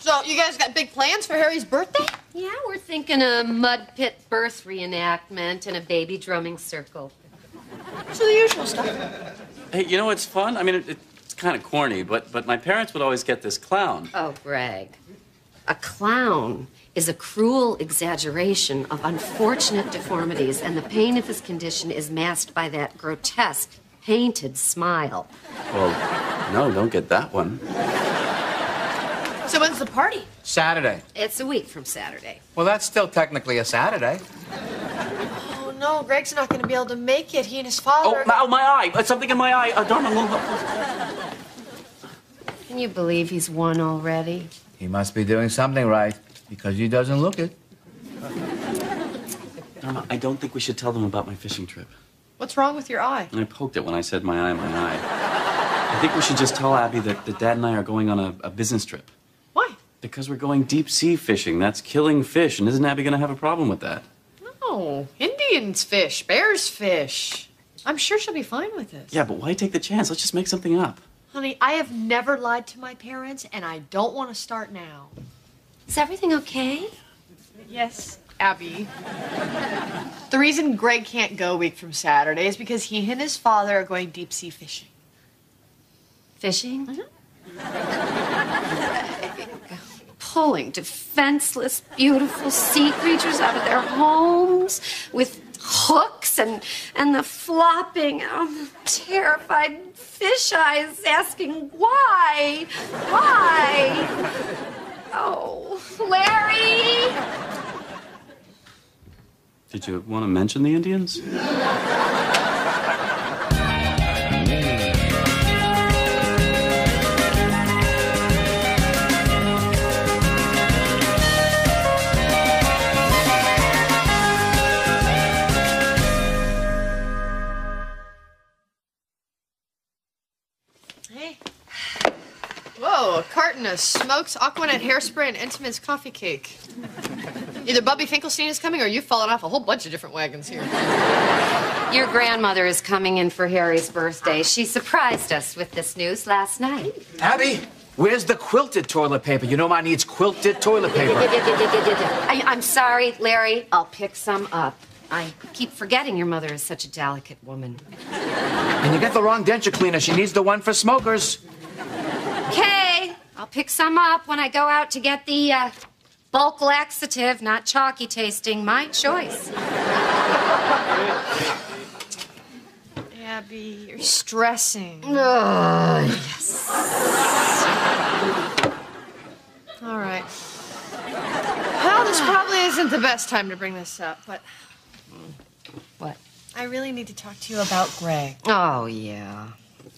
So, you guys got big plans for Harry's birthday? Yeah, we're thinking a mud pit birth reenactment and a baby drumming circle. So the usual stuff. Hey, you know what's fun? I mean, it's kind of corny, but my parents would always get this clown. Oh, Greg. A clown is a cruel exaggeration of unfortunate deformities, and the pain of his condition is masked by that grotesque, painted smile. Well, no, don't get that one. So when's the party? Saturday. It's a week from Saturday. Well, that's still technically a Saturday. Oh, no, Greg's not going to be able to make it. He and his father... Oh, my eye. Something in my eye. Dharma, look. Can you believe he's won already? He must be doing something right, because he doesn't look it. Dharma, I don't think we should tell them about my fishing trip. What's wrong with your eye? I poked it when I said my eye. I think we should just tell Abby that Dad and I are going on a business trip. Why? Because we're going deep sea fishing. That's killing fish, and isn't Abby going to have a problem with that? No, Indians fish, bears fish. I'm sure she'll be fine with this. Yeah, but why take the chance? Let's just make something up. Honey, I have never lied to my parents, and I don't want to start now. Is everything okay? Yes, Abby. The reason Greg can't go a week from Saturday is because he and his father are going deep sea fishing. Fishing? Pulling defenseless, beautiful sea creatures out of their homes with hooks and the flopping, terrified fish eyes asking why? Why? Oh, Larry! Did you want to mention the Indians? Hey. Whoa, a carton of Smokes, Aquanet hairspray, and Entenmann's coffee cake. Either Bubby Finkelstein is coming or you've fallen off a whole bunch of different wagons here. Your grandmother is coming in for Harry's birthday. She surprised us with this news last night. Abby, where's the quilted toilet paper? You know mine needs quilted toilet paper. I'm sorry, Larry. I'll pick some up. I keep forgetting your mother is such a delicate woman. And you get the wrong denture cleaner. She needs the one for smokers. Okay, I'll pick some up when I go out to get the bulk laxative, not chalky tasting. My choice. Abby, you're stressing. Yes. All right. Well, this probably isn't the best time to bring this up, but... What? I really need to talk to you about Greg. Oh, yeah.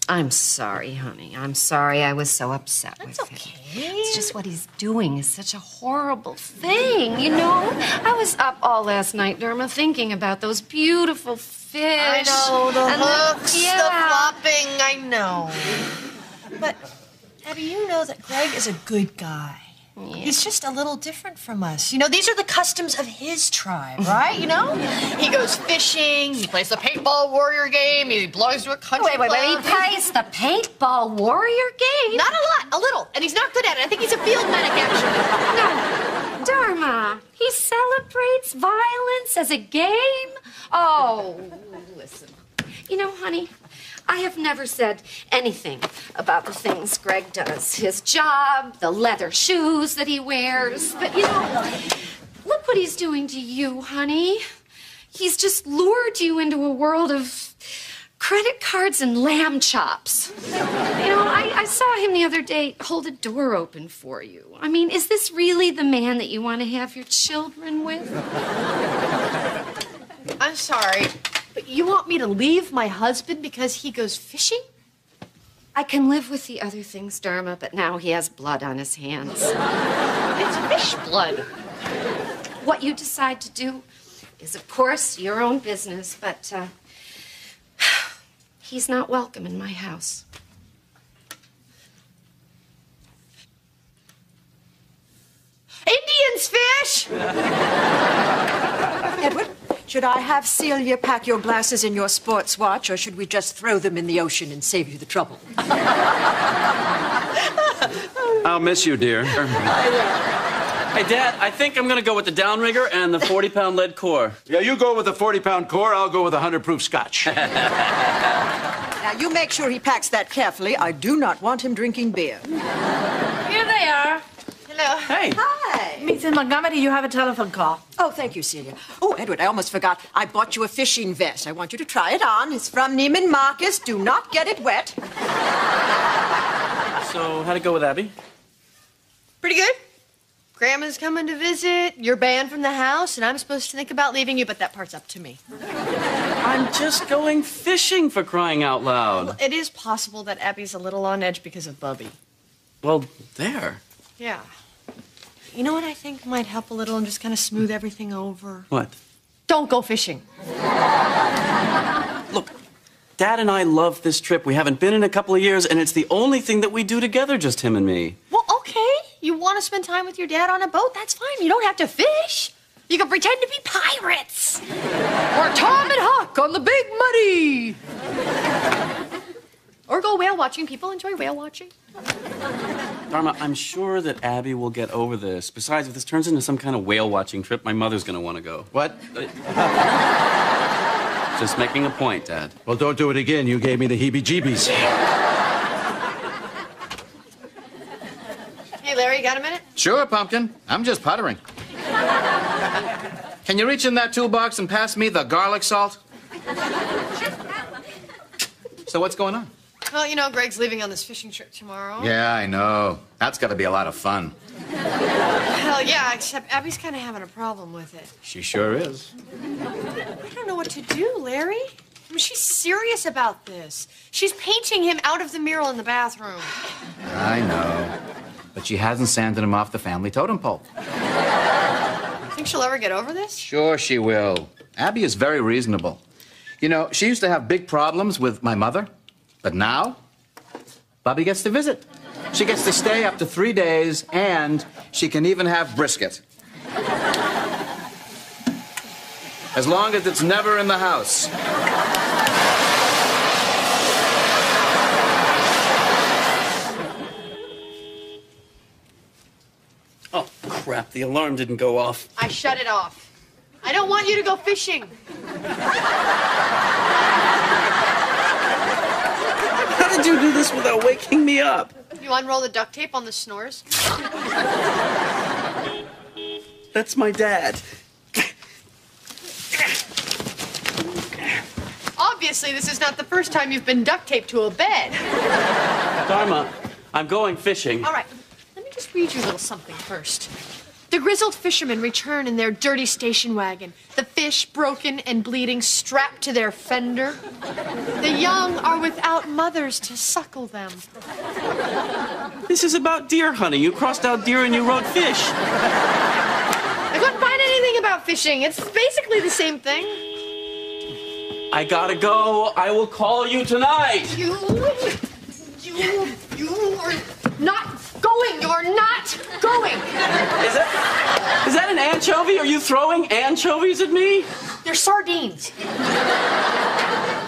I'm sorry, honey. I'm sorry I was so upset with him. That's okay. It's just what he's doing is such a horrible thing, you know? I was up all last night, Dharma, thinking about those beautiful fish. I know, the hooks, the yeah. flopping, I know. But, Abby, you know that Greg is a good guy. Yeah. He's just a little different from us. You know, these are the customs of his tribe, right? You know? He goes fishing, he plays the paintball warrior game, he belongs to a country Wait, club. he plays the paintball warrior game? Not a lot, a little. And he's not good at it. I think he's a field medic, actually. No, Dharma, he celebrates violence as a game? Oh, listen. You know, honey, I have never said anything about the things Greg does. His job, the leather shoes that he wears. But, you know, look what he's doing to you, honey. He's just lured you into a world of credit cards and lamb chops. You know, I saw him the other day hold a door open for you. I mean, is this really the man that you want to have your children with? I'm sorry, but you want me to leave my husband because he goes fishing? I can live with the other things, Dharma, but now he has blood on his hands. It's fish blood. What you decide to do is, of course, your own business, but he's not welcome in my house. Indians fish! Edward, should I have Celia pack your glasses in your sports watch, or should we just throw them in the ocean and save you the trouble? I'll miss you, dear. Hey, Dad, I think I'm gonna go with the downrigger and the 40-pound lead core. Yeah, you go with the 40-pound core, I'll go with a 100-proof scotch. Now, you make sure he packs that carefully. I do not want him drinking beer. Here they are. Hello. Hey. Hi. Mrs. Montgomery, you have a telephone call. Oh, thank you, Celia. Oh, Edward, I almost forgot. I bought you a fishing vest. I want you to try it on. It's from Neiman Marcus. Do not get it wet. So, how'd it go with Abby? Pretty good. Grandma's coming to visit, you're banned from the house, and I'm supposed to think about leaving you, but that part's up to me. I'm just going fishing, for crying out loud. Well, it is possible that Abby's a little on edge because of Bubby. Well, there. Yeah. You know what I think might help a little and just kind of smooth everything over? What? Don't go fishing. Look, Dad and I love this trip. We haven't been in a couple of years, and it's the only thing that we do together, just him and me. Well, okay. You want to spend time with your dad on a boat? That's fine. You don't have to fish. You can pretend to be pirates. Or Tom and Huck on the Big Muddy. Or go whale watching. People enjoy whale watching. Dharma, I'm sure that Abby will get over this. Besides, if this turns into some kind of whale watching trip, my mother's gonna want to go. What? Just making a point, Dad. Well, don't do it again. You gave me the heebie-jeebies. Hey, Larry, you got a minute? Sure, Pumpkin. I'm just puttering. Can you reach in that toolbox and pass me the garlic salt? So what's going on? Well, you know, Greg's leaving on this fishing trip tomorrow. Yeah, I know. That's got to be a lot of fun. Hell yeah, except Abby's kind of having a problem with it. She sure is. I don't know what to do, Larry. I mean, she's serious about this. She's painting him out of the mural in the bathroom. I know. But she hasn't sanded him off the family totem pole. Think she'll ever get over this? Sure she will. Abby is very reasonable. You know, she used to have big problems with my mother, but now, Bobby gets to visit. She gets to stay up to 3 days, and she can even have brisket. As long as it's never in the house. Oh, crap, the alarm didn't go off. I shut it off. I don't want you to go fishing. How did you do this without waking me up? You unroll the duct tape on the snores? That's my dad. Obviously, this is not the first time you've been duct taped to a bed. Dharma, I'm going fishing. All right, let me just read you a little something first. The grizzled fishermen return in their dirty station wagon, the fish broken and bleeding strapped to their fender. The young are without mothers to suckle them. This is about deer hunting. You crossed out deer and you wrote fish. I couldn't find anything about fishing. It's basically the same thing. I gotta go. I will call you tonight. You are not going. You're not going. Is that an anchovy? Are you throwing anchovies at me? They're sardines.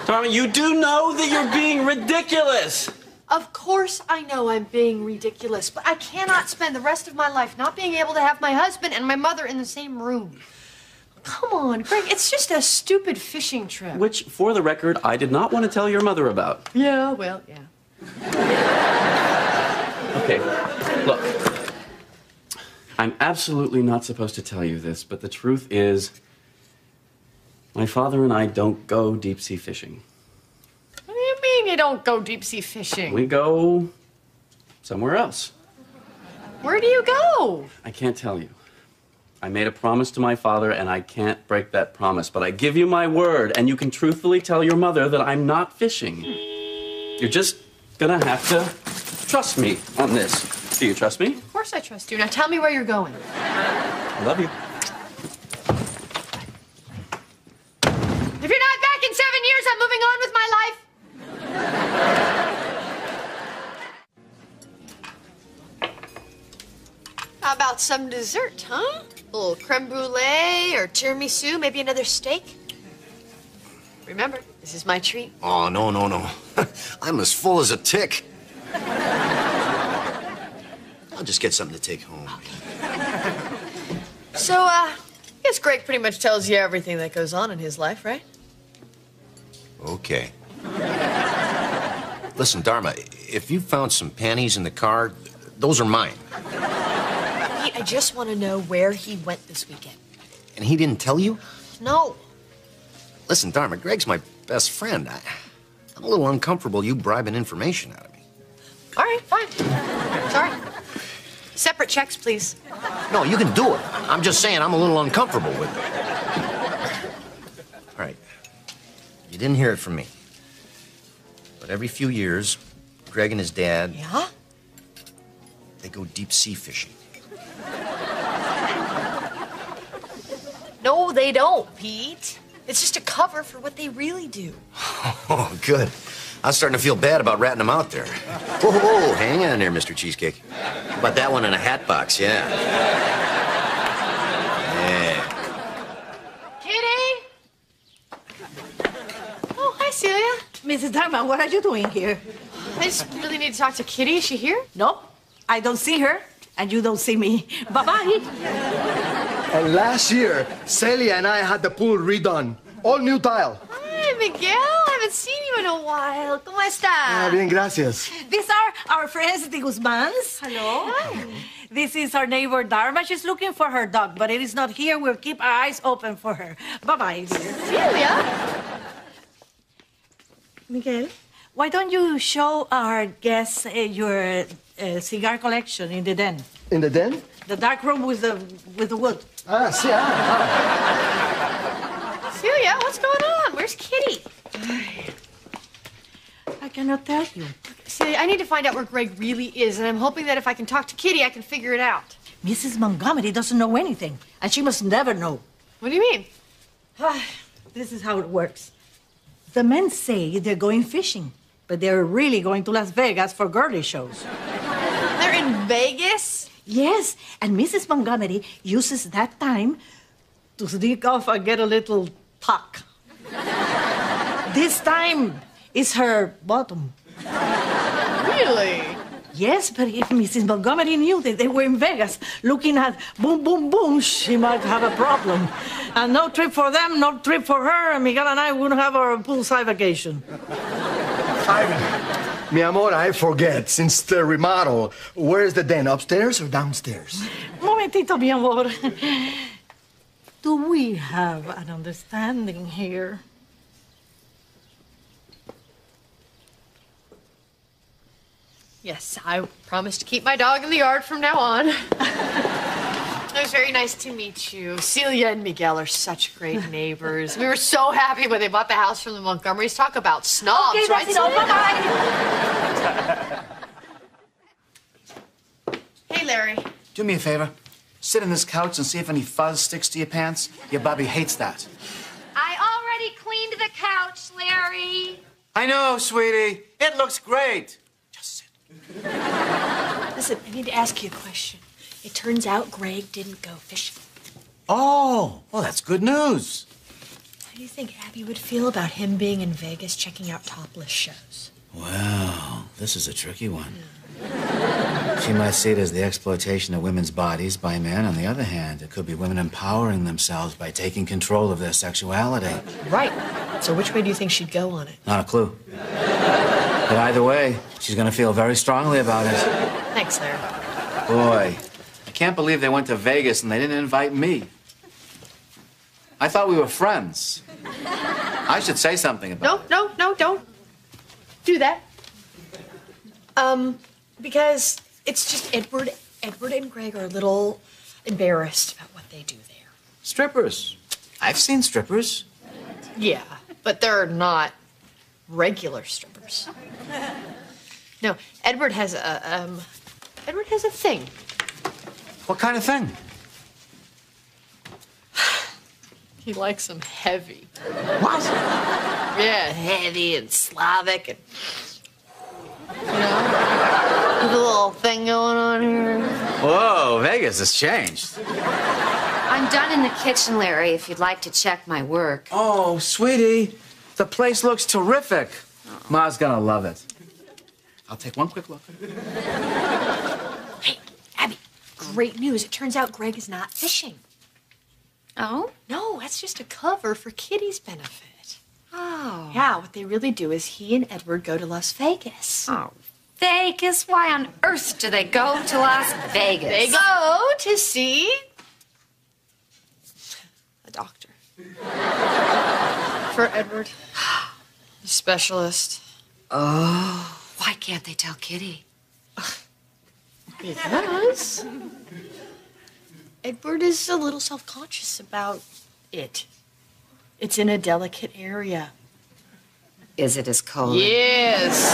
Dharma, you do know that you're being ridiculous. Of course I know I'm being ridiculous, but I cannot spend the rest of my life not being able to have my husband and my mother in the same room. Come on, Greg, it's just a stupid fishing trip. Which, for the record, I did not want to tell your mother about. Yeah, well, yeah. Okay, look. I'm absolutely not supposed to tell you this, but the truth is, my father and I don't go deep-sea fishing. What do you mean you don't go deep-sea fishing? We go somewhere else. Where do you go? I can't tell you. I made a promise to my father, and I can't break that promise. But I give you my word, and you can truthfully tell your mother that I'm not fishing. You're just gonna have to trust me on this. Do you trust me? Of course I trust you. Now tell me where you're going. I love you. If you're not back in 7 years, I'm moving on with my life. How about some dessert, huh? A little creme brulee or tiramisu, maybe another steak? Remember, this is my treat. Oh, no. I'm as full as a tick. I'll just get something to take home. So, I guess Greg pretty much tells you everything that goes on in his life, right? Okay. Listen, Dharma, if you found some panties in the car, those are mine. Pete, I just want to know where he went this weekend. And he didn't tell you? No. Listen, Dharma, Greg's my best friend. I'm a little uncomfortable you bribing information out of me. All right, fine. Sorry. Separate checks, please. No, you can do it. I'm just saying I'm a little uncomfortable with it. All right. You didn't hear it from me. But every few years, Greg and his dad... Yeah? They go deep sea fishing. No, they don't, Pete. It's just a cover for what they really do. Oh, good. I was starting to feel bad about ratting them out there. Whoa, whoa, hang on there, Mr. Cheesecake. How about that one in a hat box, yeah. Yeah. Kitty! Oh, hi, Celia. Mrs. Dharma, what are you doing here? I just really need to talk to Kitty. Is she here? No, I don't see her, and you don't see me. Bye-bye. And last year, Celia and I had the pool redone. All new tile. Hi, Miguel. I haven't seen you in a while. ¿Cómo está? Bien, gracias. These are our friends, the Guzmans. Hello. Hi. This is our neighbor, Dharma. She's looking for her dog, but it is not here. We'll keep our eyes open for her. Bye-bye, dear. Celia? Miguel, why don't you show our guests your cigar collection in the den? In the den? The dark room with the wood. Ah, sí, Celia, what's going on? Where's Kitty? I cannot tell you. Celia, I need to find out where Greg really is, and I'm hoping that if I can talk to Kitty, I can figure it out. Mrs. Montgomery doesn't know anything, and she must never know. What do you mean? This is how it works. The men say they're going fishing, but they're really going to Las Vegas for girly shows. They're in Vegas? Yes, and Mrs. Montgomery uses that time to sneak off and get a little tuck. This time is her bottom. Really? Yes, but if Mrs. Montgomery knew that they were in Vegas looking at boom, boom, boom, she might have a problem. And no trip for them, no trip for her, and Miguel and I wouldn't have our poolside vacation. Mi amor, I forget. Since the remodel, where's the den? Upstairs or downstairs? Momentito, mi amor. Do we have an understanding here? Yes, I promise to keep my dog in the yard from now on. It was very nice to meet you. Celia and Miguel are such great neighbors. We were so happy when they bought the house from the Montgomerys. Talk about snobs, Okay, right? that's it. Bye-bye. Hey, Larry. Do me a favor. Sit on this couch and see if any fuzz sticks to your pants. Your Bobby hates that. I already cleaned the couch, Larry. I know, sweetie. It looks great. Just sit. Listen, I need to ask you a question. It turns out Greg didn't go fishing. Oh, well, that's good news. How do you think Abby would feel about him being in Vegas checking out topless shows? Well, this is a tricky one. She might see it as the exploitation of women's bodies by men. On the other hand, it could be women empowering themselves by taking control of their sexuality. Right. So which way do you think she'd go on it? Not a clue. But either way, she's going to feel very strongly about it. Thanks, Larry. Boy, I can't believe they went to Vegas and they didn't invite me. I thought we were friends. I should say something about it. No, don't do that. Because it's just Edward and Greg are a little embarrassed about what they do there. Strippers. I've seen strippers. Yeah, but they're not regular strippers. No, Edward has a thing. What kind of thing? He likes them heavy. What? Yeah, heavy and Slavic and, you know, with a little thing going on here. Whoa, Vegas has changed. I'm done in the kitchen, Larry, if you'd like to check my work. Oh, sweetie, the place looks terrific. Ma's gonna love it. I'll take one quick look. Hey, great news. It turns out Greg is not fishing. Oh? No, that's just a cover for Kitty's benefit. Oh. Yeah, what they really do is he and Edward go to Las Vegas. Oh, Vegas? Why on earth do they go to Las Vegas? They go to see a doctor. For Edward. The specialist. Oh. Why can't they tell Kitty? Because Edward is a little self-conscious about it. It's in a delicate area. Is it his colon? Yes.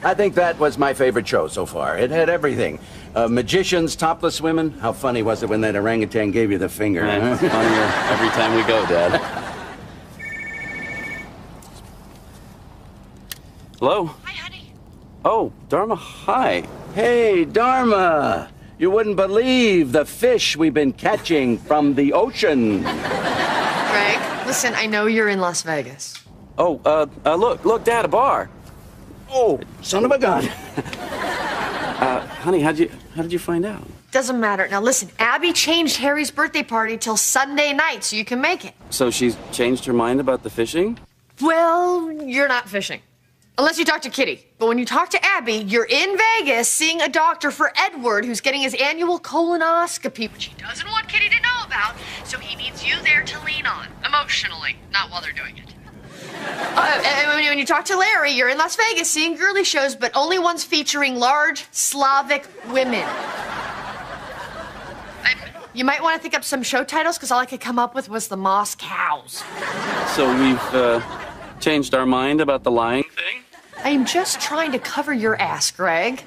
I think that was my favorite show so far. It had everything. Magicians, topless women. How funny was it when that orangutan gave you the finger? Huh? Funnier every time we go, Dad. Hello? Hi, honey. Oh, Dharma, hi. Hey, Dharma! You wouldn't believe the fish we've been catching from the ocean. Greg, listen, I know you're in Las Vegas. Oh, look, Dad, a bar. Oh, son of a gun. Honey, how did you find out? Doesn't matter. Now listen, Abby changed Harry's birthday party till Sunday night so you can make it. So she's changed her mind about the fishing? Well, you're not fishing. Unless you talk to Kitty. But when you talk to Abby, you're in Vegas seeing a doctor for Edward who's getting his annual colonoscopy, which he doesn't want Kitty to know about, so he needs you there to lean on, emotionally, not while they're doing it. And when you talk to Larry, you're in Las Vegas seeing girly shows, but only ones featuring large Slavic women. You might want to think up some show titles, because all I could come up with was the Moss Cows. So we've changed our mind about the lying thing? I am just trying to cover your ass, Greg.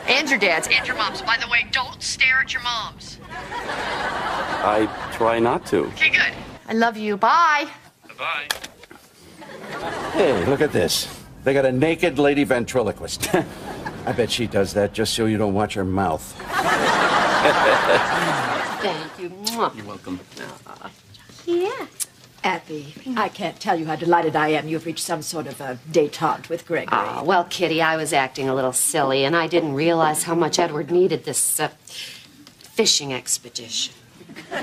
And your dad's, and your mom's. By the way, don't stare at your moms. I try not to. Okay, good. I love you. Bye. Bye. Hey, look at this. They got a naked lady ventriloquist. I bet she does that just so you don't watch her mouth. Thank you. Mwah. You're welcome. Yeah. Abby, I can't tell you how delighted I am you've reached some sort of a détente with Gregory. Ah, well, Kitty, I was acting a little silly, and I didn't realize how much Edward needed this fishing expedition. So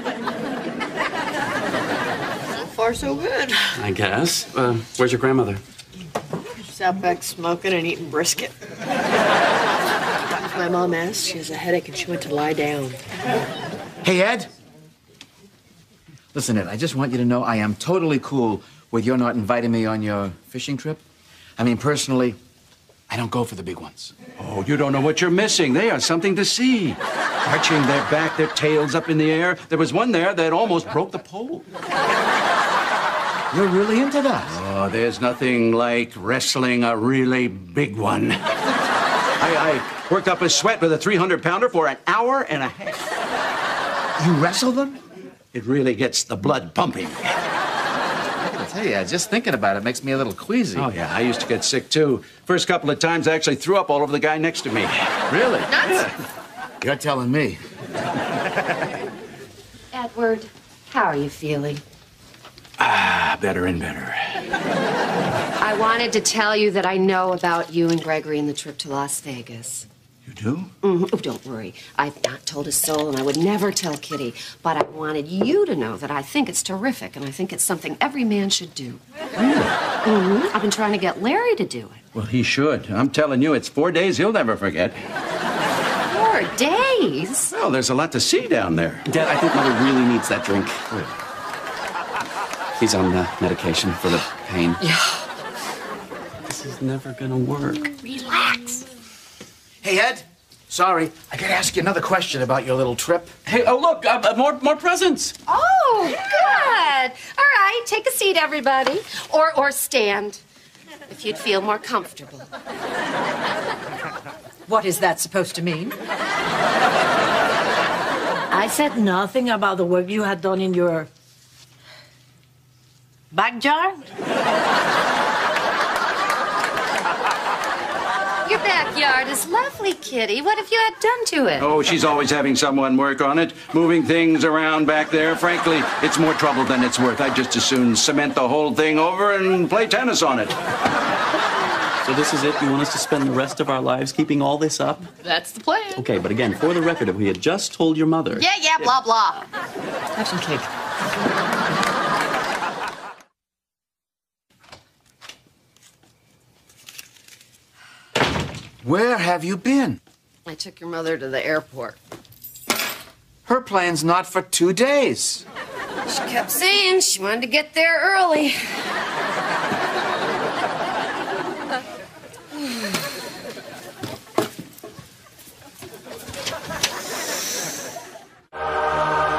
far, so good. I guess. Where's your grandmother? She's out back smoking and eating brisket. If my mom asked, she has a headache and she went to lie down. Hey, Ed. Listen, Ed, I just want you to know I am totally cool with your not inviting me on your fishing trip. I mean, personally, I don't go for the big ones. Oh, you don't know what you're missing. They are something to see. Arching their back, their tails up in the air. There was one there that almost broke the pole. You're really into that? Oh, there's nothing like wrestling a really big one. I worked up a sweat with a 300-pounder for an hour and a half. You wrestle them? It really gets the blood pumping. I tell you, just thinking about it makes me a little queasy. Oh, yeah, I used to get sick, too. First couple of times, I actually threw up all over the guy next to me. Really? Nuts? Yeah. You're telling me. Edward, how are you feeling? Better and better. I wanted to tell you that I know about you and Gregory and the trip to Las Vegas. You do? Mm-hmm. Oh, don't worry. I've not told a soul, and I would never tell Kitty. But I wanted you to know that I think it's terrific, and I think it's something every man should do. Really? Mm-hmm. I've been trying to get Larry to do it. Well, he should. I'm telling you, it's 4 days he'll never forget. 4 days? Well, there's a lot to see down there. Dad, I think Mother really needs that drink. He's on medication for the pain. Yeah. This is never gonna work. Relax. Hey, Ed. Sorry, I gotta ask you another question about your little trip. Hey, oh look, more presents. Oh, good. All right, take a seat, everybody. Or stand, if you'd feel more comfortable. What is that supposed to mean? I said nothing about the work you had done in your backyard. Your backyard is lovely, Kitty. What have you had done to it? Oh, she's always having someone work on it, moving things around back there. Frankly, it's more trouble than it's worth. I'd just as soon cement the whole thing over and play tennis on it. So this is it? You want us to spend the rest of our lives keeping all this up? That's the plan. Okay, but again, for the record, if we had just told your mother... Yeah, blah, blah. Have some cake. Where have you been? I took your mother to the airport. Her plane's not for 2 days. She kept saying she wanted to get there early.